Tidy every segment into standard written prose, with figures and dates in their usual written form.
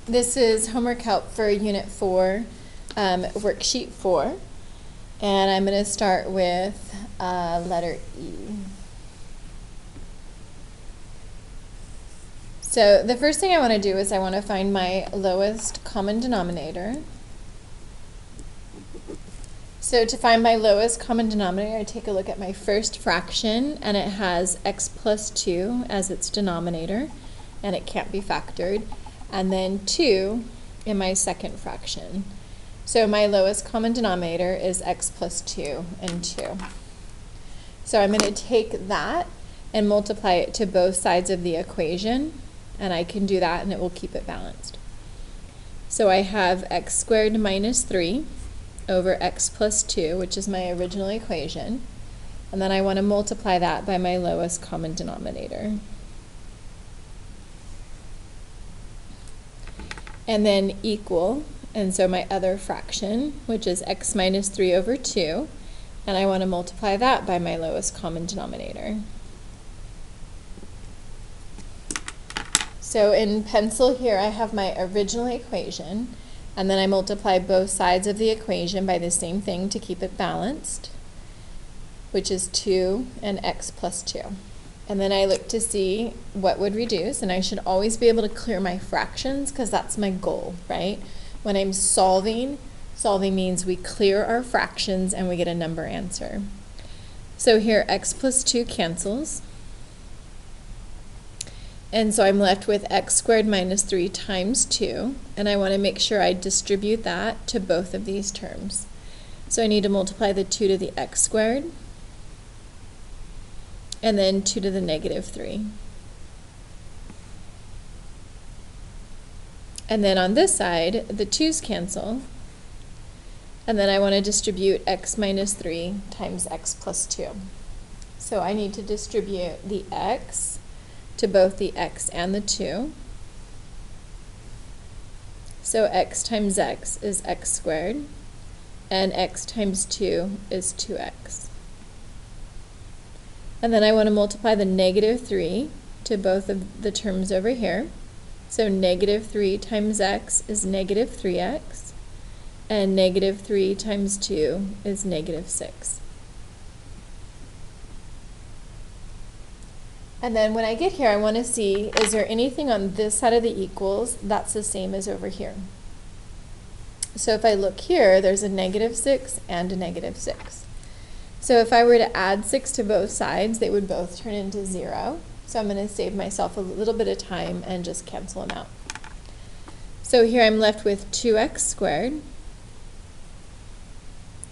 This is homework help for Unit 4, Worksheet 4. And I'm going to start with letter E. So the first thing I want to do is I want to find my lowest common denominator. So to find my lowest common denominator, I take a look at my first fraction, and it has x plus 2 as its denominator, and it can't be factored, and then 2 in my second fraction. So my lowest common denominator is x plus 2 and 2. So I'm going to take that and multiply it to both sides of the equation, and I can do that and it will keep it balanced. So I have x squared minus 3 over x plus 2, which is my original equation, and then I want to multiply that by my lowest common denominator. And then equal, and so my other fraction, which is x minus 3 over 2, and I want to multiply that by my lowest common denominator. So in pencil here I have my original equation, and then I multiply both sides of the equation by the same thing to keep it balanced, which is 2 and x plus 2. And then I look to see what would reduce, and I should always be able to clear my fractions because that's my goal, right? When I'm solving means we clear our fractions and we get a number answer. So here x plus 2 cancels. And so I'm left with x squared minus 3 times 2, and I want to make sure I distribute that to both of these terms. So I need to multiply the 2 to the x squared, and then 2 to the negative 3. And then on this side, the 2's cancel, and then I want to distribute x minus 3 times x plus 2. So I need to distribute the x to both the x and the 2. So x times x is x squared, and x times 2 is 2x. And then I want to multiply the negative 3 to both of the terms over here. So negative 3 times x is negative 3x, and negative 3 times 2 is negative 6. And then when I get here, I want to see, is there anything on this side of the equals that's the same as over here? So if I look here, there's a negative 6 and a negative 6. So if I were to add 6 to both sides, they would both turn into 0. So I'm going to save myself a little bit of time and just cancel them out. So here I'm left with 2x squared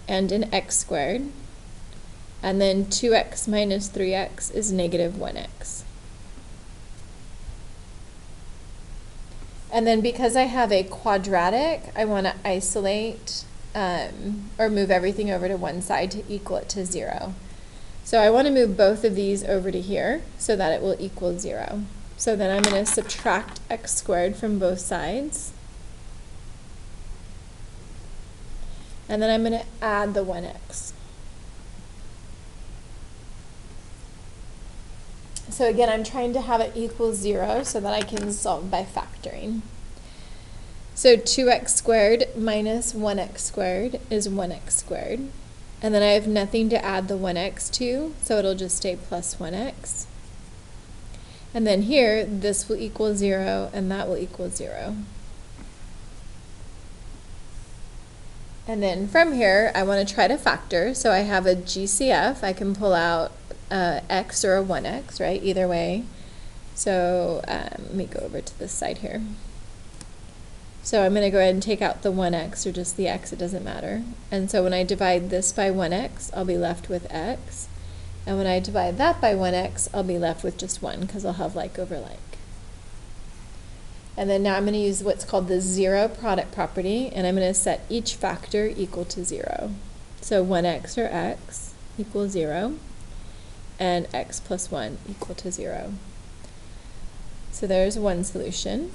and an x squared. And then 2x minus 3x is negative 1x. And then because I have a quadratic, I want to isolate or move everything over to one side to equal it to 0. So I want to move both of these over to here so that it will equal 0. So then I'm going to subtract x squared from both sides. And then I'm going to add the 1x. So again, I'm trying to have it equal 0 so that I can solve by factoring. So 2x squared minus 1x squared is 1x squared. And then I have nothing to add the 1x to, so it'll just stay plus 1x. And then here, this will equal 0, and that will equal 0. And then from here, I want to try to factor. So I have a GCF. I can pull out x or a 1x, right? Either way. So let me go over to this side here. So I'm going to go ahead and take out the 1x or just the x, it doesn't matter. And so when I divide this by 1x, I'll be left with x. And when I divide that by 1x, I'll be left with just 1 because I'll have like over like. And then now I'm going to use what's called the zero product property, and I'm going to set each factor equal to 0. So 1x or x equals 0, and x plus 1 equal to 0. So there's one solution.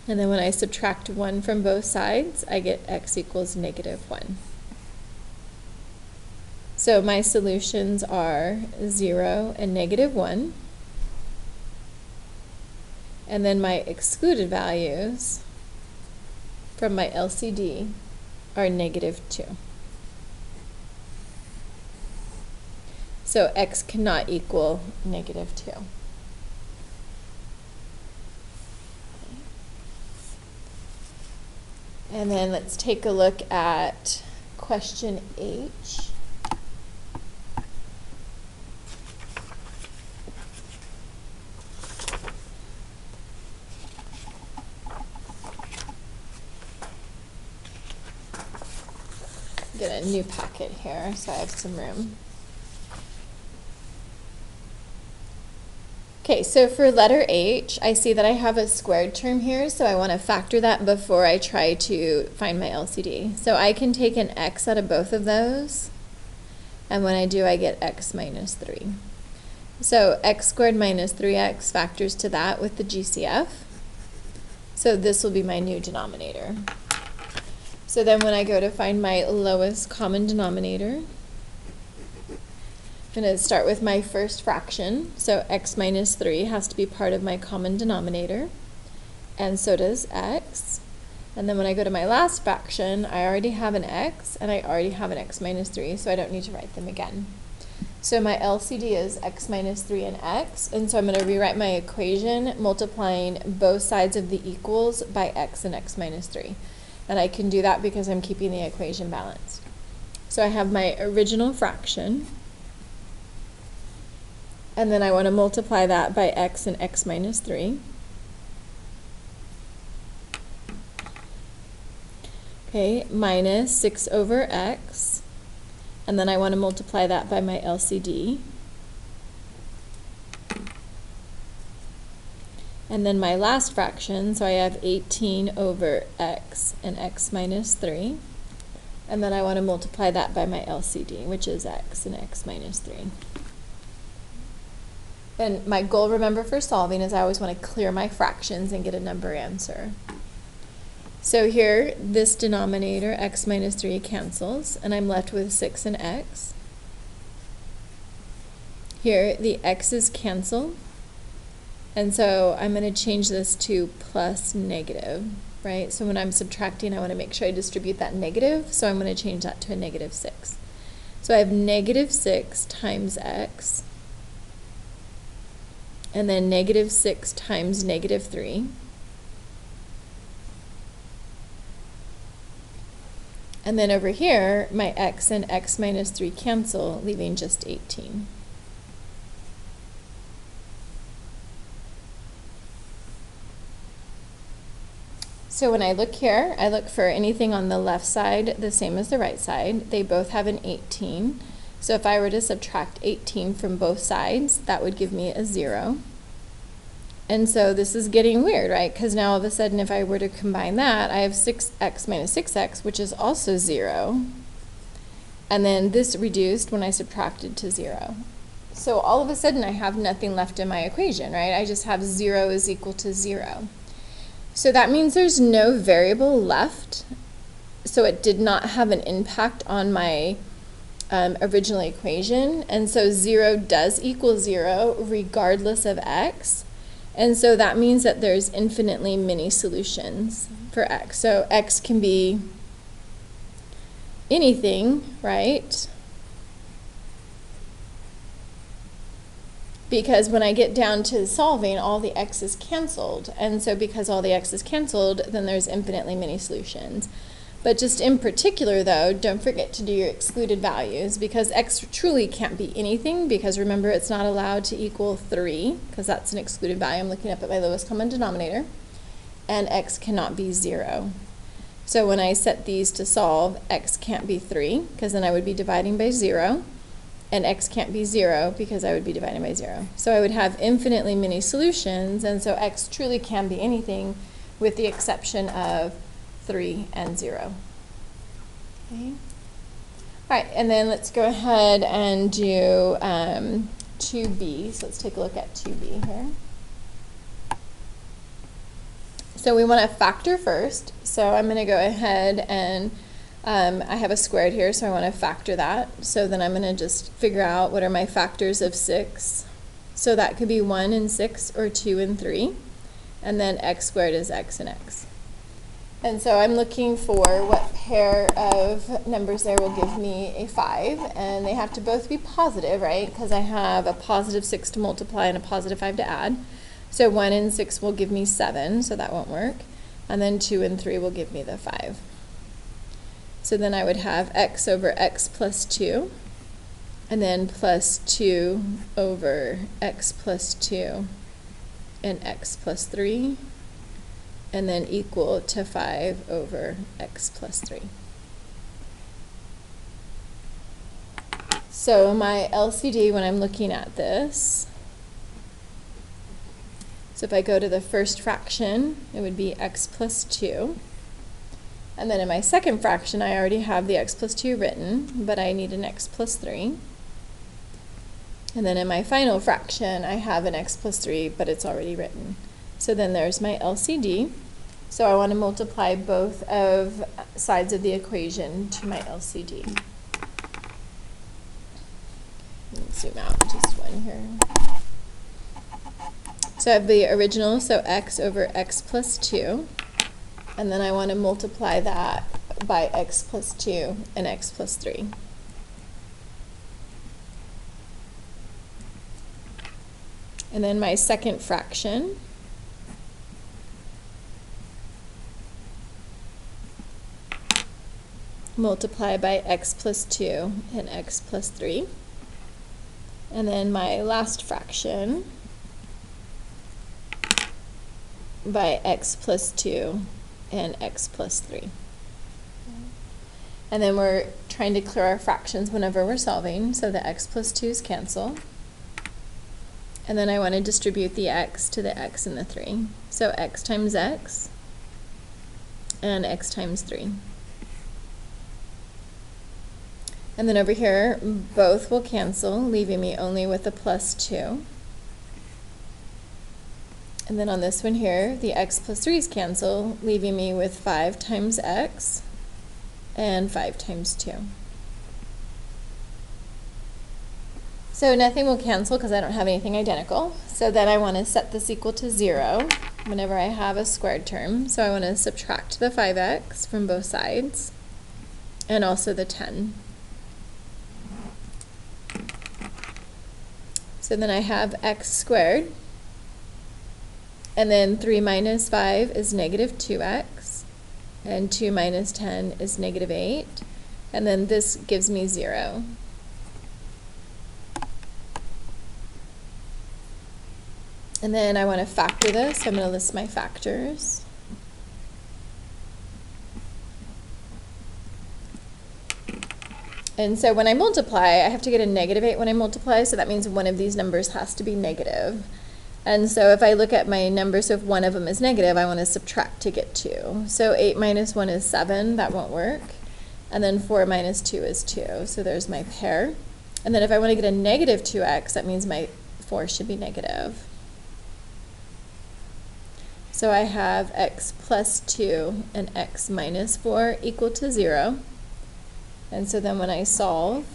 And then when I subtract 1 from both sides, I get x equals negative 1. So my solutions are 0 and negative 1. And then my excluded values from my LCD are -2. So x cannot equal -2. And then let's take a look at question H. Get a new packet here so I have some room. Okay, so for letter H, I see that I have a squared term here, so I want to factor that before I try to find my LCD. So I can take an x out of both of those, and when I do, I get x minus 3. So x squared minus 3x factors to that with the GCF. So this will be my new denominator. So then when I go to find my lowest common denominator, I'm going to start with my first fraction. So x minus 3 has to be part of my common denominator, and so does x. And then when I go to my last fraction, I already have an x, and I already have an x minus 3, so I don't need to write them again. So my LCD is x minus 3 and x, and so I'm going to rewrite my equation multiplying both sides of the equals by x and x minus 3. And I can do that because I'm keeping the equation balanced. So I have my original fraction, and then I want to multiply that by x and x minus 3. Okay, minus 6 over x, and then I want to multiply that by my LCD. And then my last fraction, so I have 18 over x and x minus 3. And then I want to multiply that by my LCD, which is x and x minus 3. And my goal, remember, for solving is I always want to clear my fractions and get a number answer. So here, this denominator, x minus 3, cancels, and I'm left with 6 and x. Here, the x's cancel, and so I'm going to change this to plus negative, right? So when I'm subtracting, I want to make sure I distribute that negative, so I'm going to change that to a -6. So I have -6 times x, and then -6 times -3. And then over here, my x and x minus 3 cancel, leaving just 18. So when I look here, I look for anything on the left side the same as the right side. They both have an 18. So if I were to subtract 18 from both sides, that would give me a 0. And so this is getting weird, right? Because now all of a sudden, if I were to combine that, I have 6x minus 6x, which is also 0. And then this reduced when I subtracted to 0. So all of a sudden, I have nothing left in my equation, right? I just have 0 is equal to 0. So that means there's no variable left. So it did not have an impact on my original equation. And so 0 does equal 0 regardless of x. And so that means that there's infinitely many solutions for x. So x can be anything, right? Because when I get down to solving, all the x is canceled. And so because all the x is canceled, then there's infinitely many solutions. But just in particular, though, don't forget to do your excluded values, because x truly can't be anything, because remember, it's not allowed to equal 3, because that's an excluded value. I'm looking up at my lowest common denominator. And x cannot be 0. So when I set these to solve, x can't be 3, because then I would be dividing by 0. And x can't be 0, because I would be dividing by 0. So I would have infinitely many solutions, and so x truly can be anything, with the exception of 3 and 0. Okay. All right, and then let's go ahead and do 2b. So let's take a look at 2b here. So we want to factor first. So I'm going to go ahead and I have a squared here, so I want to factor that. So then I'm going to just figure out what are my factors of 6. So that could be 1 and 6 or 2 and 3. and then x squared is x and x. And so I'm looking for what pair of numbers there will give me a 5, and they have to both be positive, right? Because I have a positive 6 to multiply and a positive 5 to add. So 1 and 6 will give me 7, so that won't work. And then 2 and 3 will give me the 5. So then I would have x over x plus 2, and then plus 2 over x plus 2, and x plus 3. And then equal to 5 over x plus 3. So my LCD when I'm looking at this, so if I go to the first fraction, it would be x plus 2. And then in my second fraction, I already have the x plus 2 written, but I need an x plus 3. And then in my final fraction, I have an x plus 3, but it's already written. So then there's my LCD. So I want to multiply both of sides of the equation to my LCD. Let me zoom out just one here. So I have the original, so x over x plus 2. And then I want to multiply that by x plus 2 and x plus 3. And then my second fraction, multiply by x plus 2 and x plus 3. And then my last fraction by x plus 2 and x plus 3. And then we're trying to clear our fractions whenever we're solving, so the x plus 2's cancel. And then I want to distribute the x to the x and the 3. So x times x and x times 3. And then over here, both will cancel, leaving me only with a plus 2. And then on this one here, the x plus 3's cancel, leaving me with 5 times x and 5 times 2. So nothing will cancel because I don't have anything identical. So then I want to set this equal to 0 whenever I have a squared term. So I want to subtract the 5x from both sides and also the 10. So then I have x squared, and then 3 minus 5 is negative 2x, and 2 minus 10 is negative 8, and then this gives me 0. And then I want to factor this, so I'm going to list my factors. And so when I multiply, I have to get a negative 8 when I multiply, so that means one of these numbers has to be negative. And so if I look at my numbers, so if one of them is negative, I want to subtract to get 2. So 8 minus 1 is 7, that won't work. And then 4 minus 2 is 2, so there's my pair. And then if I want to get a negative 2x, that means my 4 should be negative. So I have x plus 2 and x minus 4 equal to 0. And so then when I solve,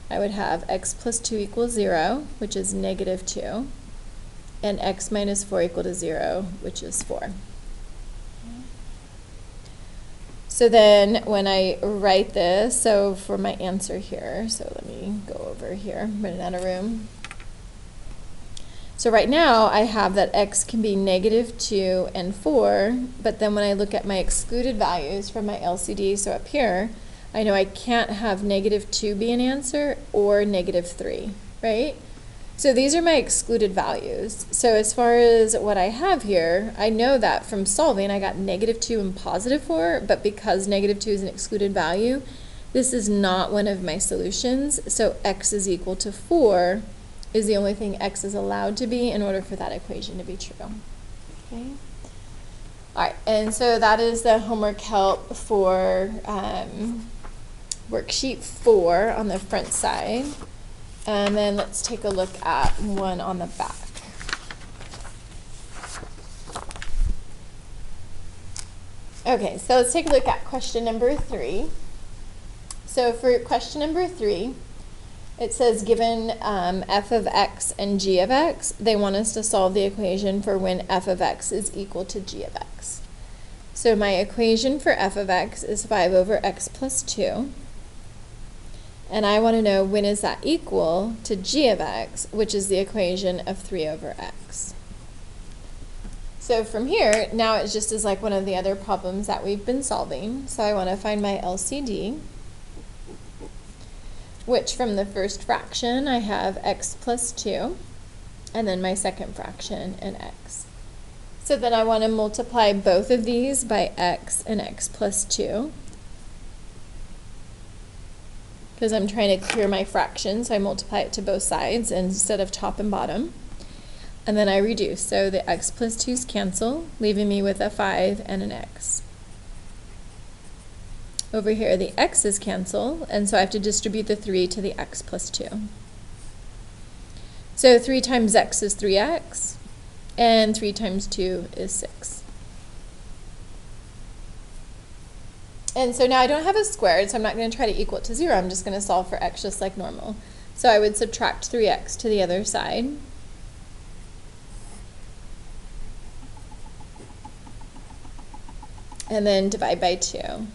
I would have x plus 2 equals 0, which is negative 2, and x minus 4 equal to 0, which is 4. So then when I write this, so for my answer here, so let me go over here, running out of room. So right now I have that x can be negative 2 and 4, but then when I look at my excluded values from my LCD, so up here, I know I can't have negative 2 be an answer or negative 3, right? So these are my excluded values. So as far as what I have here, I know that from solving I got negative 2 and positive 4, but because negative 2 is an excluded value, this is not one of my solutions. So x is equal to 4 is the only thing x is allowed to be in order for that equation to be true. Okay. All right, and so that is the homework help for worksheet 4 on the front side. And then let's take a look at one on the back. Okay, so let's take a look at question number 3. So for question number 3, It says given f of x and g of x, they want us to solve the equation for when f of x is equal to g of x. So my equation for f of x is 5 over x plus 2. And I want to know when is that equal to g of x, which is the equation of 3 over x. So from here, now it just is like one of the other problems that we've been solving. So I want to find my LCD, which from the first fraction I have x plus 2, and then my second fraction and x. So then I want to multiply both of these by x and x plus 2, because I'm trying to clear my fraction, so I multiply it to both sides instead of top and bottom. And then I reduce, so the x plus 2's cancel, leaving me with a 5 and an x. Over here, the x's cancel, and so I have to distribute the 3 to the x plus 2. So 3 times x is 3x, and 3 times 2 is 6. And so now I don't have a squared, so I'm not going to try to equal it to 0. I'm just going to solve for x just like normal. So I would subtract 3x to the other side. And then divide by 2.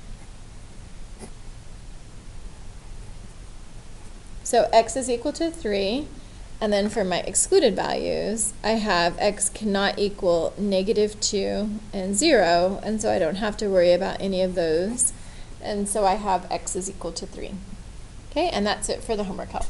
So x is equal to 3, and then for my excluded values, I have x cannot equal -2 and 0, and so I don't have to worry about any of those. And so I have x is equal to 3. Okay, and that's it for the homework help.